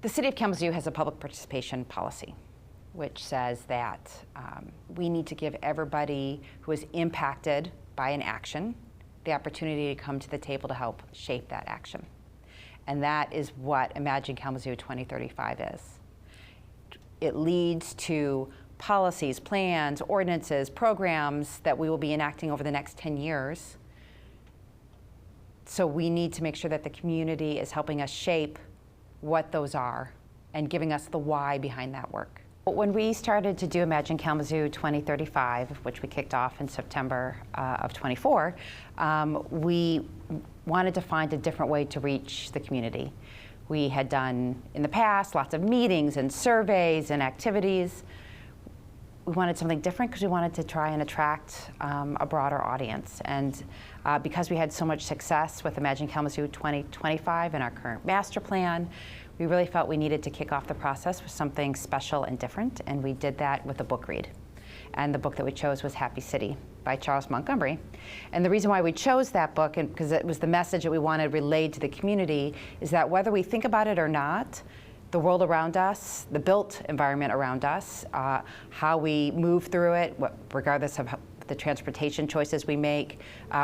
The City of Kalamazoo has a public participation policy, which says that we need to give everybody who is impacted by an action the opportunity to come to the table to help shape that action. And that is what Imagine Kalamazoo 2035 is. It leads to policies, plans, ordinances, programs that we will be enacting over the next 10 years. So we need to make sure that the community is helping us shape what those are and giving us the why behind that work. When we started to do Imagine Kalamazoo 2035, which we kicked off in September of 24, we wanted to find a different way to reach the community. We had done in the past lots of meetings and surveys and activities. We wanted something different because we wanted to try and attract a broader audience. And because we had so much success with Imagine Kalamazoo 2025 and our current master plan, we really felt we needed to kick off the process with something special and different, and we did that with a book read. And the book that we chose was Happy City by Charles Montgomery. And the reason why we chose that book, and because it was the message that we wanted relayed to the community, is that whether we think about it or not, the world around us, the built environment around us, how we move through it, regardless of the transportation choices we make,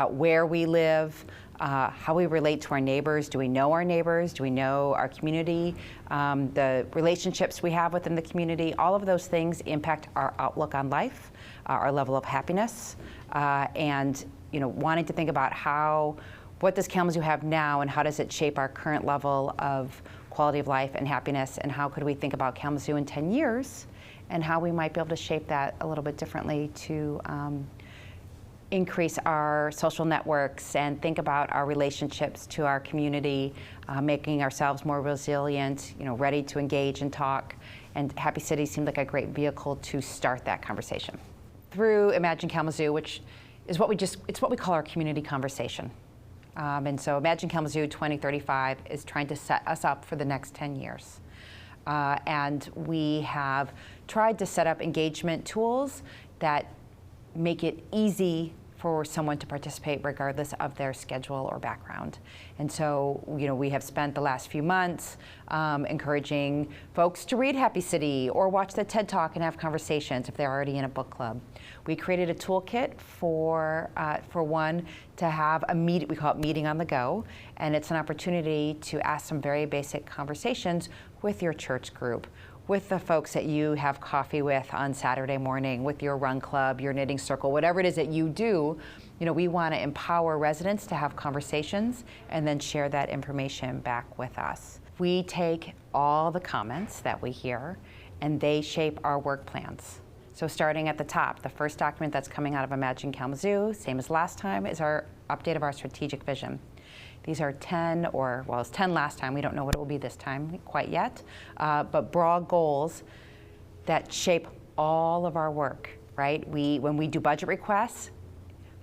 where we live, how we relate to our neighbors. Do we know our neighbors? Do we know our community? The relationships we have within the community, all of those things impact our outlook on life, our level of happiness, and wanting to think about what does Kalamazoo have now and how does it shape our current level of quality of life and happiness, and how could we think about Kalamazoo in 10 years and how we might be able to shape that a little bit differently to increase our social networks and think about our relationships to our community, making ourselves more resilient, ready to engage and talk. And Happy City seemed like a great vehicle to start that conversation. Through Imagine Kalamazoo, which is it's what we call our community conversation. And so Imagine Kalamazoo 2035 is trying to set us up for the next 10 years. And we have tried to set up engagement tools that make it easy for someone to participate regardless of their schedule or background. And so, we have spent the last few months encouraging folks to read Happy City or watch the TED Talk and have conversations if they're already in a book club. We created a toolkit for one to have we call it Meeting on the Go, and it's an opportunity to ask some very basic conversations with your church group, with the folks that you have coffee with on Saturday morning, with your run club, your knitting circle, whatever it is that you do. We want to empower residents to have conversations and then share that information back with us. We take all the comments that we hear and they shape our work plans. So starting at the top, the first document that's coming out of Imagine Kalamazoo, same as last time, is our update of our strategic vision. These are 10, it was 10 last time. We don't know what it will be this time quite yet, but broad goals that shape all of our work, right? When we do budget requests,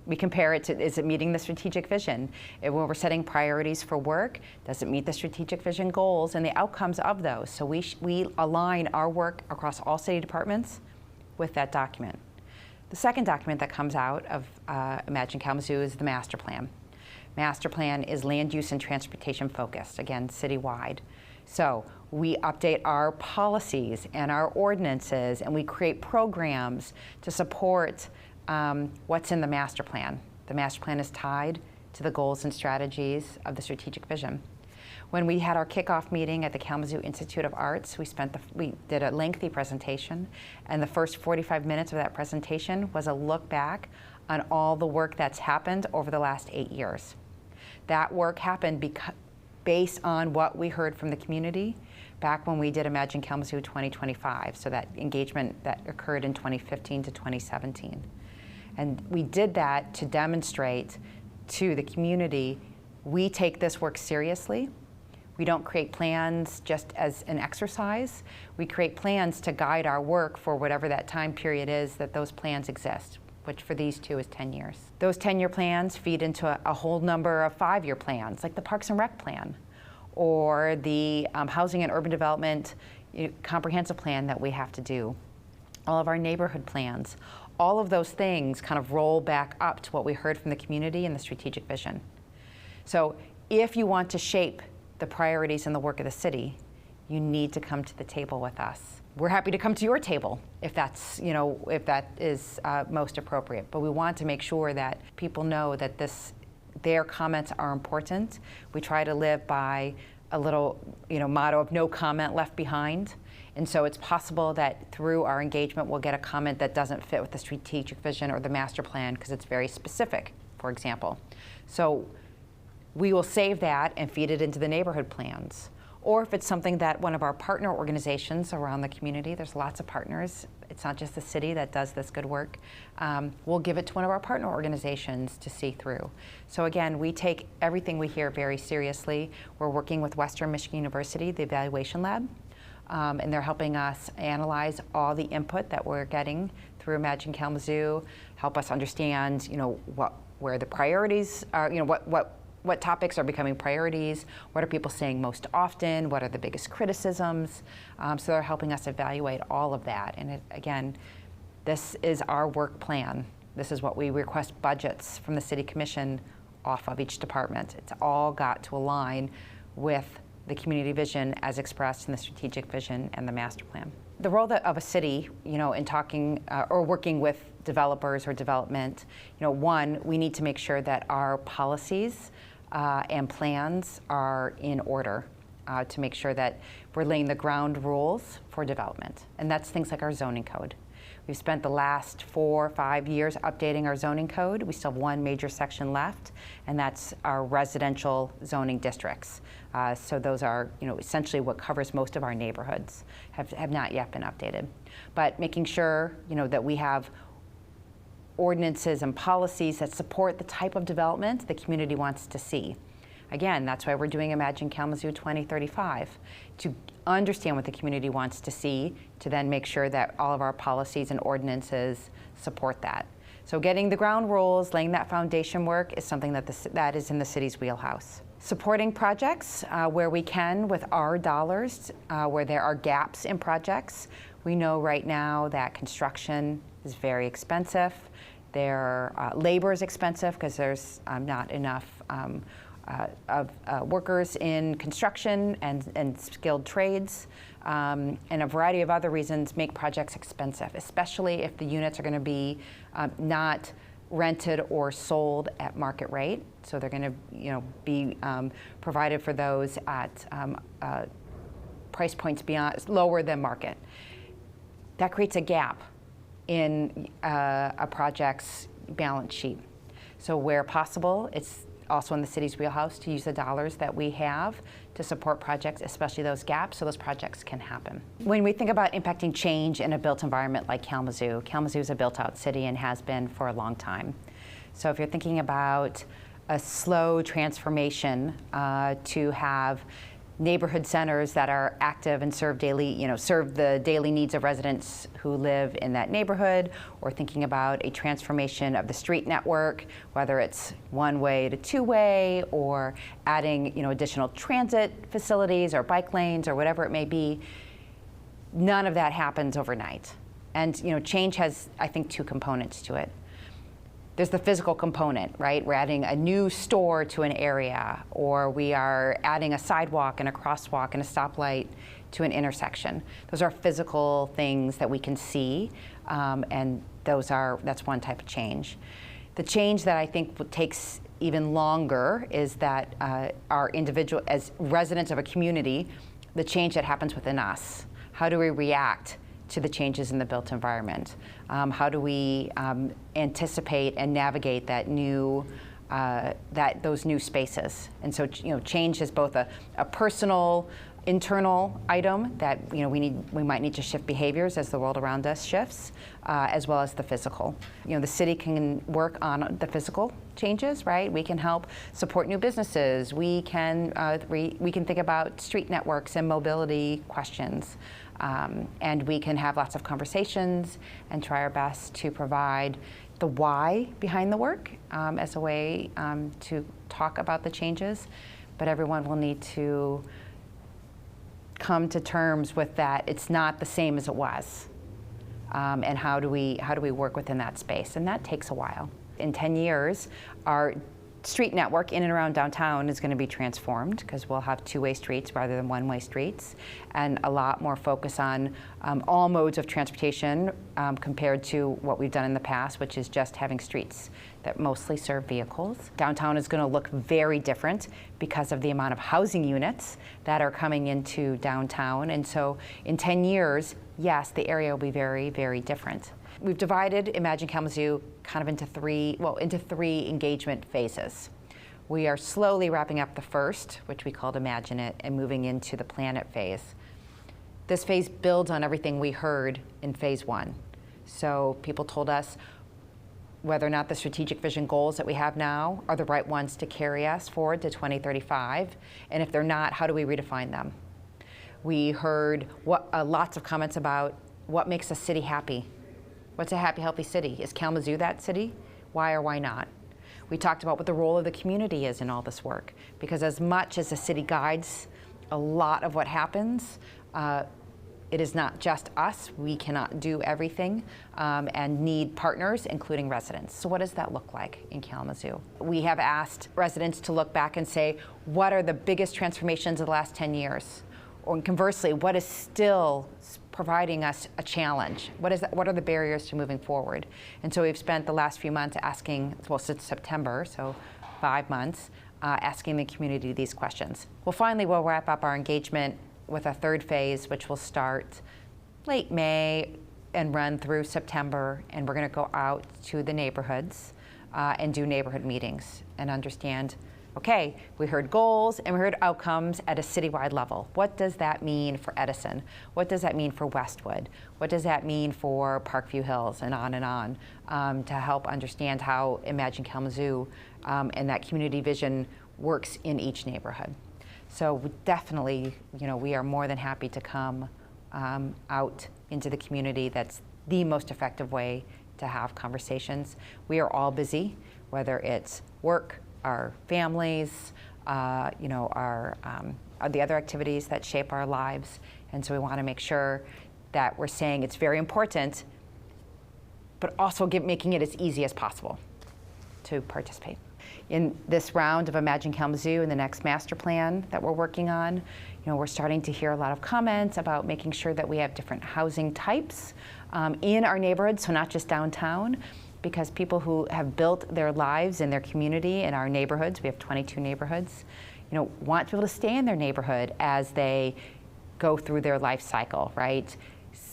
we compare it to, is it meeting the strategic vision? When we're setting priorities for work, does it meet the strategic vision goals and the outcomes of those? So we align our work across all city departments with that document. The second document that comes out of Imagine Kalamazoo is the master plan. Master plan is land use and transportation focused, again, citywide. So we update our policies and our ordinances, and we create programs to support what's in the master plan. The master plan is tied to the goals and strategies of the strategic vision. When we had our kickoff meeting at the Kalamazoo Institute of Arts, we did a lengthy presentation, and the first 45 minutes of that presentation was a look back on all the work that's happened over the last 8 years. That work happened based on what we heard from the community back when we did Imagine Kalamazoo 2025, so that engagement that occurred in 2015 to 2017. And we did that to demonstrate to the community, we take this work seriously. We don't create plans just as an exercise. We create plans to guide our work for whatever that time period is that those plans exist, which for these two is 10 years. Those 10-year plans feed into a whole number of 5-year plans, like the Parks and Rec plan, or the Housing and Urban Development comprehensive plan that we have to do, all of our neighborhood plans. All of those things kind of roll back up to what we heard from the community and the strategic vision. So if you want to shape the priorities in the work of the city, you need to come to the table with us. We're happy to come to your table if that's, if that is most appropriate. But we want to make sure that people know that their comments are important. We try to live by a little, motto of no comment left behind. And so it's possible that through our engagement, we'll get a comment that doesn't fit with the strategic vision or the master plan because it's very specific, for example. So we will save that and feed it into the neighborhood plans. Or if it's something that one of our partner organizations around the community, there's lots of partners, it's not just the city that does this good work, we'll give it to one of our partner organizations to see through. So again, we take everything we hear very seriously. We're working with Western Michigan University, the Evaluation Lab, and they're helping us analyze all the input that we're getting through Imagine Kalamazoo, help us understand, where the priorities are, what topics are becoming priorities, what are people saying most often, what are the biggest criticisms. So they're helping us evaluate all of that. And again, this is our work plan. This is what we request budgets from the City Commission off of each department. It's all got to align with the community vision as expressed in the strategic vision and the master plan. The role of a city, in talking or working with developers or development, one, we need to make sure that our policies and plans are in order to make sure that we're laying the ground rules for development. And that's things like our zoning code. We've spent the last 4 or 5 years updating our zoning code. We still have one major section left, and that's our residential zoning districts. So those are, essentially what covers most of our neighborhoods, have not yet been updated. But making sure, that we have ordinances and policies that support the type of development the community wants to see. Again, that's why we're doing Imagine Kalamazoo 2035, to understand what the community wants to see, to then make sure that all of our policies and ordinances support that. So getting the ground rules, laying that foundation work is something that is in the city's wheelhouse. Supporting projects where we can with our dollars, where there are gaps in projects. We know right now that construction is very expensive. Labor is expensive because there's not enough workers in construction and skilled trades, and a variety of other reasons make projects expensive, especially if the units are going to be not rented or sold at market rate. So they're going to be provided for those at price points lower than market. That creates a gap in a project's balance sheet. So where possible, it's also in the city's wheelhouse to use the dollars that we have to support projects, especially those gaps, so those projects can happen. When we think about impacting change in a built environment like Kalamazoo, Kalamazoo is a built-out city and has been for a long time. So if you're thinking about a slow transformation to have neighborhood centers that are active and serve the daily needs of residents who live in that neighborhood, or thinking about a transformation of the street network, whether it's one-way to two-way, or adding additional transit facilities or bike lanes or whatever it may be, none of that happens overnight. And change has, I think, 2 components to it. There's the physical component, right? We're adding a new store to an area, or we are adding a sidewalk and a crosswalk and a stoplight to an intersection. Those are physical things that we can see, and that's one type of change. The change that I think takes even longer is that our individual, as residents of a community, the change that happens within us. How do we react to the changes in the built environment? How do we anticipate and navigate those new spaces? And so, change is both a personal, internal item that we might need to shift behaviors as the world around us shifts, as well as the physical. The city can work on the physical changes, right? We can help support new businesses. We can think about street networks and mobility questions. And we can have lots of conversations and try our best to provide the why behind the work as a way to talk about the changes. But everyone will need to come to terms with that it's not the same as it was. And how do we work within that space? And that takes a while. In 10 years, our street network in and around downtown is going to be transformed because we'll have two-way streets rather than one-way streets, and a lot more focus on all modes of transportation compared to what we've done in the past, which is just having streets that mostly serve vehicles. Downtown is going to look very different because of the amount of housing units that are coming into downtown, and so in 10 years, yes, the area will be very, very different. We've divided Imagine Kalamazoo kind of into three engagement phases. We are slowly wrapping up the first, which we called Imagine It, and moving into the Plan It phase. This phase builds on everything we heard in phase one. So people told us whether or not the strategic vision goals that we have now are the right ones to carry us forward to 2035, and if they're not, how do we redefine them? We heard lots of comments about what makes a city happy. What's a happy, healthy city? Is Kalamazoo that city? Why or why not? We talked about what the role of the community is in all this work, because as much as the city guides a lot of what happens, it is not just us. We cannot do everything and need partners, including residents. So what does that look like in Kalamazoo? We have asked residents to look back and say, what are the biggest transformations of the last 10 years? Or conversely, what is still providing us a challenge? What are the barriers to moving forward? And so we've spent the last few months asking, well, since September, so 5 months, asking the community these questions. Well, finally, we'll wrap up our engagement with a third phase, which will start late May and run through September, and we're going to go out to the neighborhoods and do neighborhood meetings and understand, okay, we heard goals and we heard outcomes at a citywide level. What does that mean for Edison? What does that mean for Westwood? What does that mean for Parkview Hills, and on, to help understand how Imagine Kalamazoo and that community vision works in each neighborhood. So we definitely, we are more than happy to come out into the community. That's the most effective way to have conversations. We are all busy, whether it's work, our families, the other activities that shape our lives. And so we want to make sure that we're saying it's very important, but also making it as easy as possible to participate. In this round of Imagine Kalamazoo and the next master plan that we're working on, we're starting to hear a lot of comments about making sure that we have different housing types in our neighborhoods, so not just downtown, because people who have built their lives in their community, in our neighborhoods, we have 22 neighborhoods, want to be able to stay in their neighborhood as they go through their life cycle, right?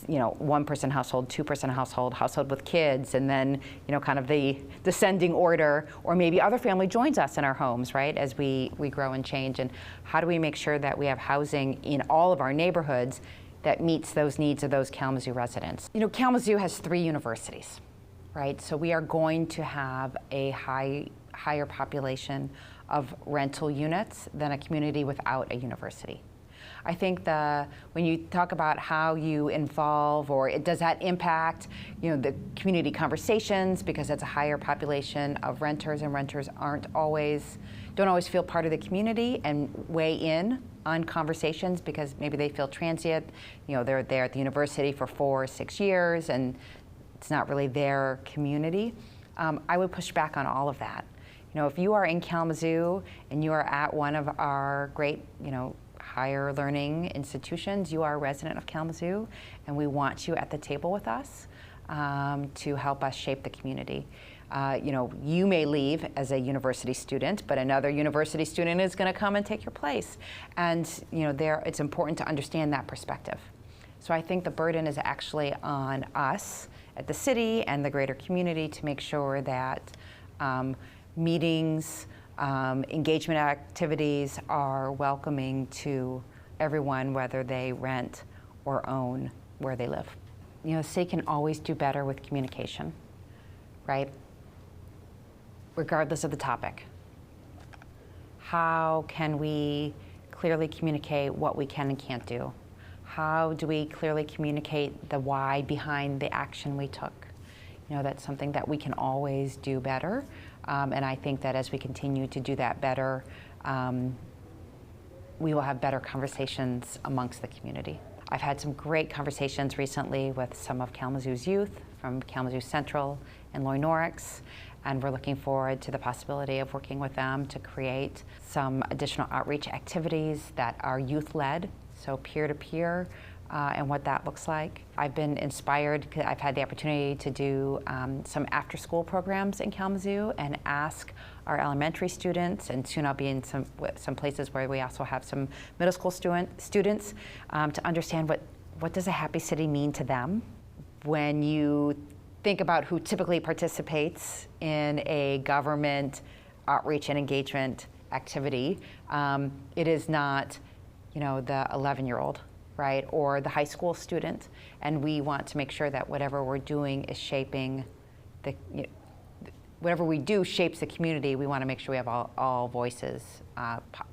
One-person household, two-person household with kids, and then, kind of the descending order, or maybe other family joins us in our homes, right, as we grow and change. And how do we make sure that we have housing in all of our neighborhoods that meets those needs of those Kalamazoo residents? Kalamazoo has 3 universities, right? So we are going to have a higher population of rental units than a community without a university. I think when you talk about how you involve, or does that impact, the community conversations, because it's a higher population of renters, and renters don't always feel part of the community and weigh in on conversations because maybe they feel transient. They're there at the university for 4 or 6 years, and it's not really their community. I would push back on all of that. If you are in Kalamazoo and you are at one of our great, higher learning institutions, you are a resident of Kalamazoo, and we want you at the table with us to help us shape the community. You may leave as a university student, but another university student is going to come and take your place. And it's important to understand that perspective. So I think the burden is actually on us at the city and the greater community to make sure that meetings, engagement activities are welcoming to everyone, whether they rent or own where they live. The city can always do better with communication, right? Regardless of the topic. How can we clearly communicate what we can and can't do? How do we clearly communicate the why behind the action we took? That's something that we can always do better. And I think that as we continue to do that better, we will have better conversations amongst the community. I've had some great conversations recently with some of Kalamazoo's youth from Kalamazoo Central and Loy Norix, and we're looking forward to the possibility of working with them to create some additional outreach activities that are youth-led, so peer-to-peer, and what that looks like. I've been inspired, I've had the opportunity to do some after-school programs in Kalamazoo and ask our elementary students, and soon I'll be in some places where we also have some middle school students, to understand what does a happy city mean to them. When you think about who typically participates in a government outreach and engagement activity, it is not, the 11-year-old, right, or the high school student, and we want to make sure that whatever we're doing is shaping whatever we do shapes the community. We want to make sure we have all voices,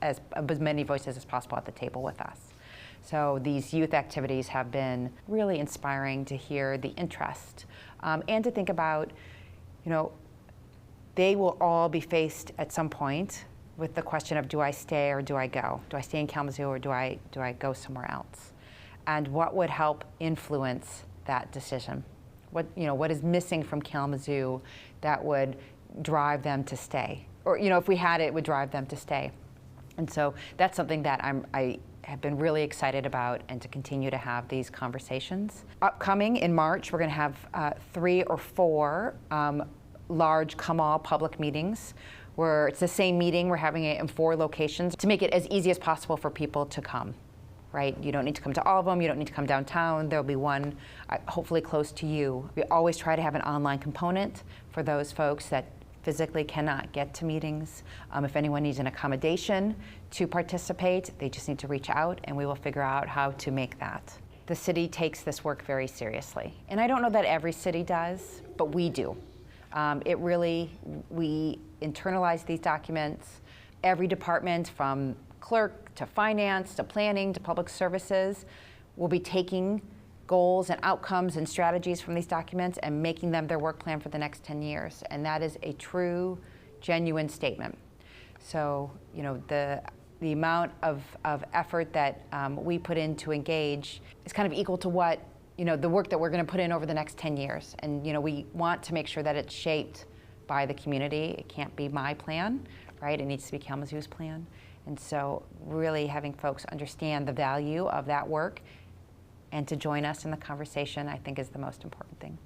as many voices as possible at the table with us. So these youth activities have been really inspiring to hear the interest, and to think about, they will all be faced at some point with the question of, do I stay or do I go? Do I stay in Kalamazoo or do I go somewhere else? And what would help influence that decision? What is missing from Kalamazoo that would drive them to stay? Or, if we had it, it would drive them to stay. And so that's something that I have been really excited about, and to continue to have these conversations. Upcoming in March, we're going to have 3 or 4 large come-all public meetings, where it's the same meeting. We're having it in 4 locations to make it as easy as possible for people to come. Right? You don't need to come to all of them. You don't need to come downtown. There'll be one hopefully close to you. We always try to have an online component for those folks that physically cannot get to meetings. If anyone needs an accommodation to participate, they just need to reach out, and we will figure out how to make that. The city takes this work very seriously. And I don't know that every city does, but we do. We internalize these documents. Every department, from clerk to finance to planning to public services, will be taking goals and outcomes and strategies from these documents and making them their work plan for the next 10 years. And that is a true, genuine statement. So, the amount of effort that we put in to engage is kind of equal to what, the work that we're going to put in over the next 10 years. And, we want to make sure that it's shaped by the community. It can't be my plan, right? It needs to be Kalamazoo's plan. And so really having folks understand the value of that work and to join us in the conversation, I think, is the most important thing.